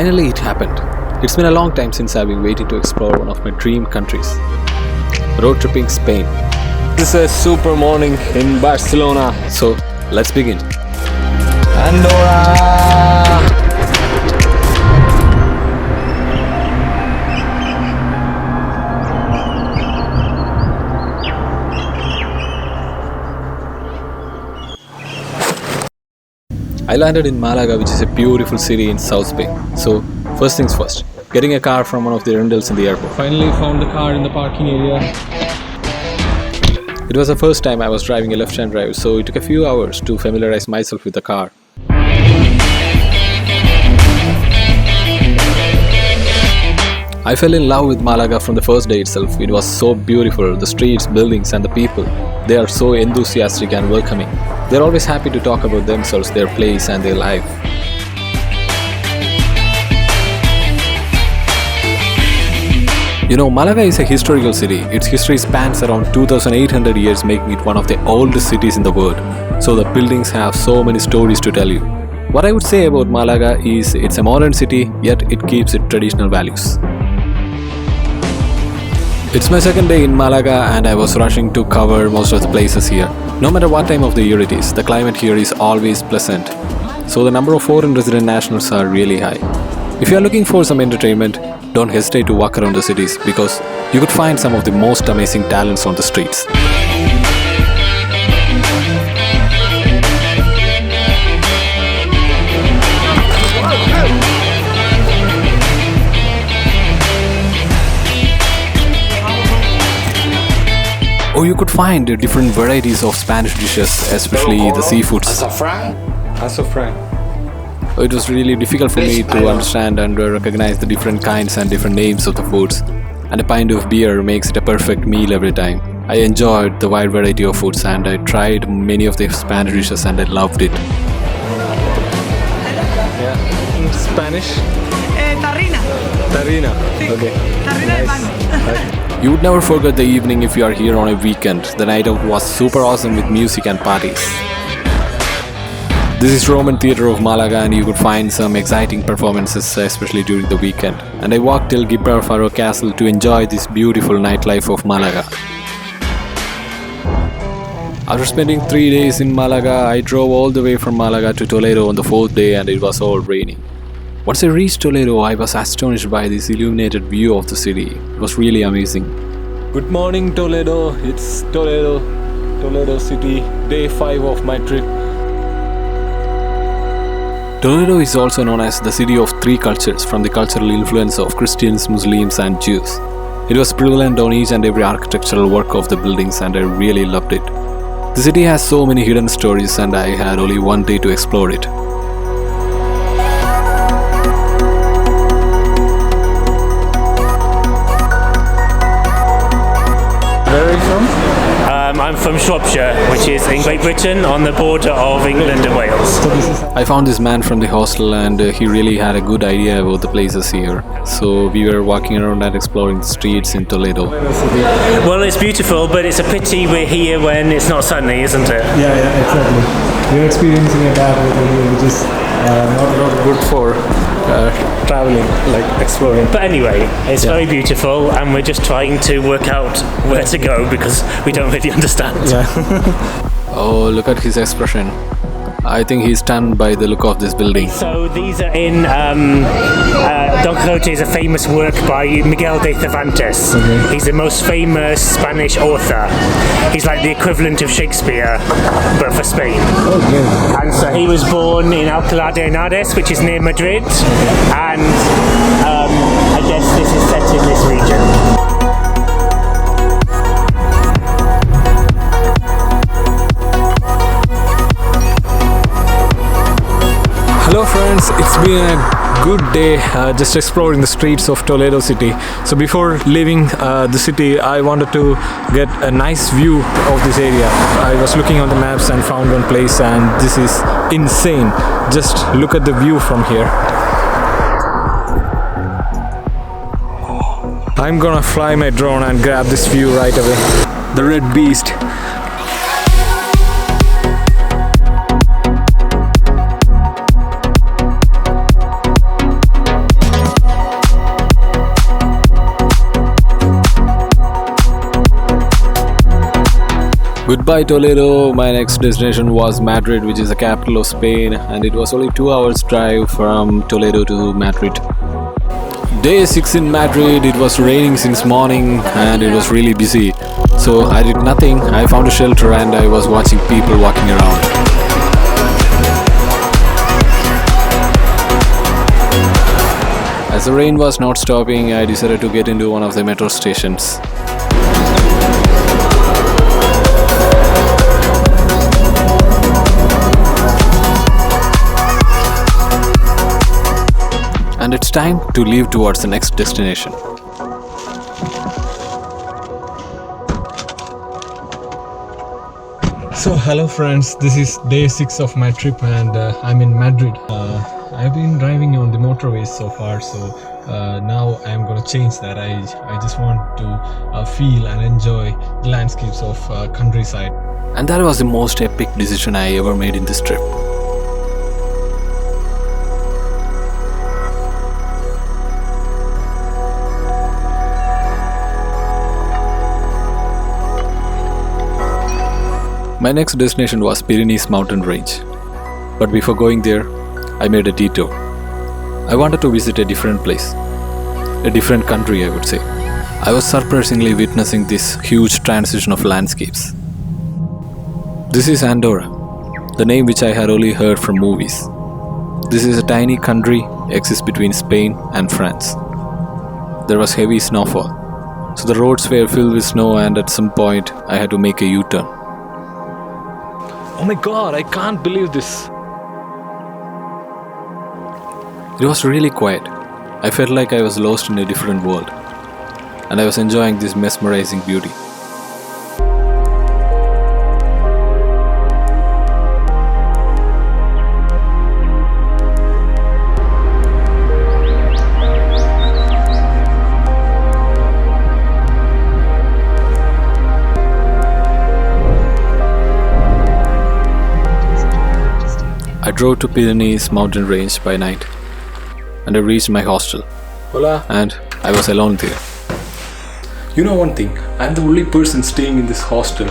Finally, it happened. It's been a long time since I've been waiting to explore one of my dream countries. Road tripping Spain. This is a super morning in Barcelona. So, let's begin. Andorra! I landed in Malaga, which is a beautiful city in South Spain. So, first things first, getting a car from one of the rentals in the airport. Finally found the car in the parking area. It was the first time I was driving a left-hand drive, so it took a few hours to familiarize myself with the car. I fell in love with Malaga from the first day itself. It was so beautiful, the streets, buildings and the people. They are so enthusiastic and welcoming. They're always happy to talk about themselves, their place and their life. You know, Malaga is a historical city. Its history spans around 2800 years, making it one of the oldest cities in the world. So the buildings have so many stories to tell you. What I would say about Malaga is it's a modern city, yet it keeps its traditional values. It's my second day in Malaga and I was rushing to cover most of the places here. No matter what time of the year it is, the climate here is always pleasant. So the number of foreign resident nationals are really high. If you are looking for some entertainment, don't hesitate to walk around the cities because you could find some of the most amazing talents on the streets. Oh, you could find different varieties of Spanish dishes, especially the seafoods. Azafran. It was really difficult for me to understand and recognize the different kinds and different names of the foods. And a pint of beer makes it a perfect meal every time. I enjoyed the wide variety of foods and I tried many of the Spanish dishes and I loved it. Yeah. In Spanish? Tarrina. Tarrina. Okay. Tarrina del baño. You would never forget the evening if you are here on a weekend. The night out was super awesome with music and parties. This is Roman Theatre of Malaga and you could find some exciting performances, especially during the weekend. And I walked till Gibraltar Castle to enjoy this beautiful nightlife of Malaga. After spending 3 days in Malaga, I drove all the way from Malaga to Toledo on the 4th day and it was all raining. Once I reached Toledo, I was astonished by this illuminated view of the city. It was really amazing. Good morning Toledo. It's Toledo city. Day 5 of my trip. Toledo is also known as the city of three cultures from the cultural influence of Christians, Muslims and Jews. It was prevalent on each and every architectural work of the buildings and I really loved it. The city has so many hidden stories and I had only one day to explore it. Where are you from? I'm from Shropshire, which is in Great Britain on the border of England and Wales. I found this man from the hostel and he really had a good idea about the places here. So we were walking around and exploring the streets in Toledo. Well, it's beautiful, but it's a pity we're here when it's not sunny, isn't it? Yeah, exactly. We're experiencing a bad weather here, which is not good for traveling, like exploring. But anyway, it's very beautiful and we're just trying to work out where to go because we don't really understand. Yeah. Oh, look at his expression. I think he's stunned by the look of this building. So these are in Don Quixote is a famous work by Miguel de Cervantes. Okay. He's the most famous Spanish author. He's like the equivalent of Shakespeare, but for Spain. Okay. And so he was born in Alcalá de Henares, which is near Madrid, and I guess this is set in this region. Hello friends, it's been a good day just exploring the streets of Toledo city. So before leaving the city, I wanted to get a nice view of this area. I was looking on the maps and found one place and this is insane. Just look at the view from here. I'm gonna fly my drone and grab this view right away. The red beast. By Toledo, my next destination was Madrid, which is the capital of Spain, and it was only 2 hours drive from Toledo to Madrid. Day 6 in Madrid, it was raining since morning and it was really busy. So I did nothing, I found a shelter and I was watching people walking around. As the rain was not stopping, I decided to get into one of the metro stations. And it's time to leave towards the next destination. So hello friends, this is day 6 of my trip and I'm in Madrid. I've been driving on the motorways so far, so now I'm gonna change that. I just want to feel and enjoy the landscapes of countryside. And that was the most epic decision I ever made in this trip. My next destination was Pyrenees mountain range. But before going there, I made a detour. I wanted to visit a different place. A different country, I would say. I was surprisingly witnessing this huge transition of landscapes. This is Andorra, the name which I had only heard from movies. This is a tiny country, exists between Spain and France. There was heavy snowfall, so the roads were filled with snow and at some point I had to make a U-turn. Oh my god, I can't believe this. It was really quiet. I felt like I was lost in a different world, and I was enjoying this mesmerizing beauty. I drove to Pyrenees mountain range by night, and I reached my hostel. Hola. And I was alone there. You know one thing, I'm the only person staying in this hostel.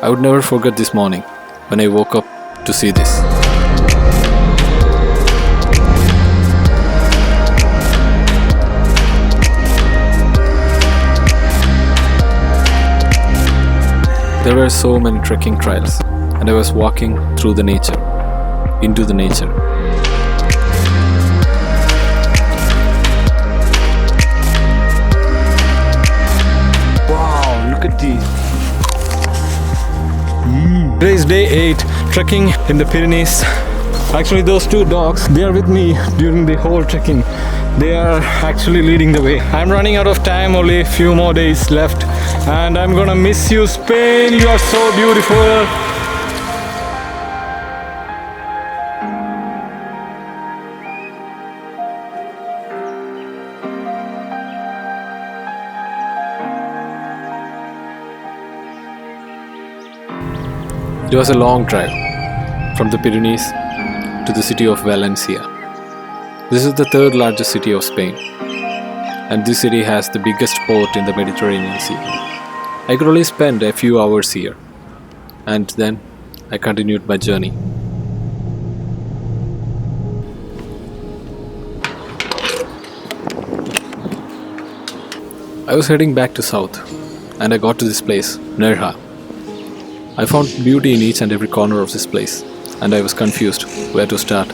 I would never forget this morning when I woke up to see this. There were so many trekking trails, and I was walking through the nature, into the nature. Wow, look at these. Today is day 8, trekking in the Pyrenees. Actually, those two dogs, they are with me during the whole trekking. They are actually leading the way. I'm running out of time, only a few more days left. And I'm gonna miss you, Spain. You are so beautiful. It was a long drive from the Pyrenees to the city of Valencia. This is the third largest city of Spain, and this city has the biggest port in the Mediterranean Sea. I could only spend a few hours here, and then I continued my journey. I was heading back to south, and I got to this place, Nerja. I found beauty in each and every corner of this place, and I was confused where to start.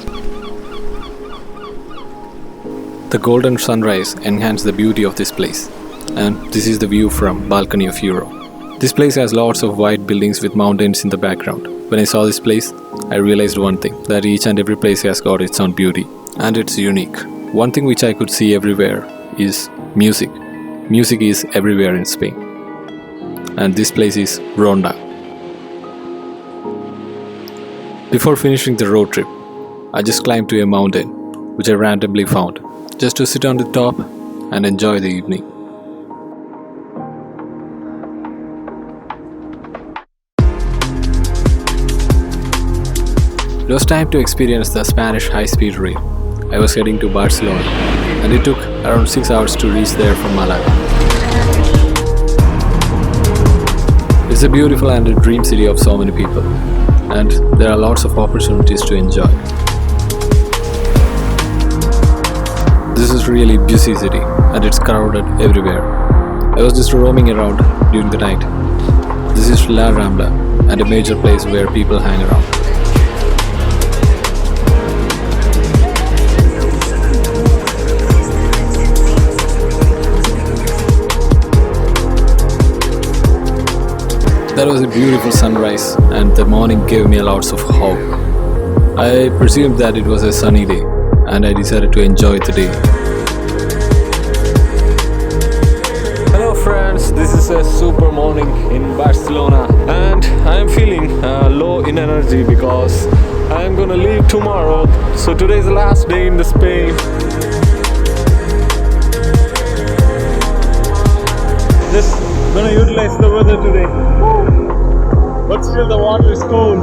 The golden sunrise enhanced the beauty of this place, and this is the view from balcony of Europe. This place has lots of white buildings with mountains in the background. When I saw this place, I realized one thing, that each and every place has got its own beauty, and it's unique. One thing which I could see everywhere is music. Music is everywhere in Spain, and this place is Ronda. Before finishing the road trip, I just climbed to a mountain, which I randomly found, just to sit on the top and enjoy the evening. It was time to experience the Spanish high-speed rail. I was heading to Barcelona, and it took around 6 hours to reach there from Malaga. It's a beautiful and a dream city of so many people, and there are lots of opportunities to enjoy. This is really busy city and it's crowded everywhere. I was just roaming around during the night. This is La Rambla and a major place where people hang around. That was a beautiful sunrise and the morning gave me lots of hope. I presumed that it was a sunny day and I decided to enjoy the day. Hello friends, this is a super morning in Barcelona and I am feeling low in energy because I am gonna leave tomorrow. So today is the last day in the Spain. Just gonna utilize the weather today. But still the water is cold.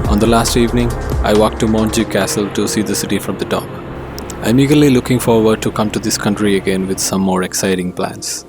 On the last evening, I walked to Montjuic Castle to see the city from the top. I'm eagerly looking forward to come to this country again with some more exciting plans.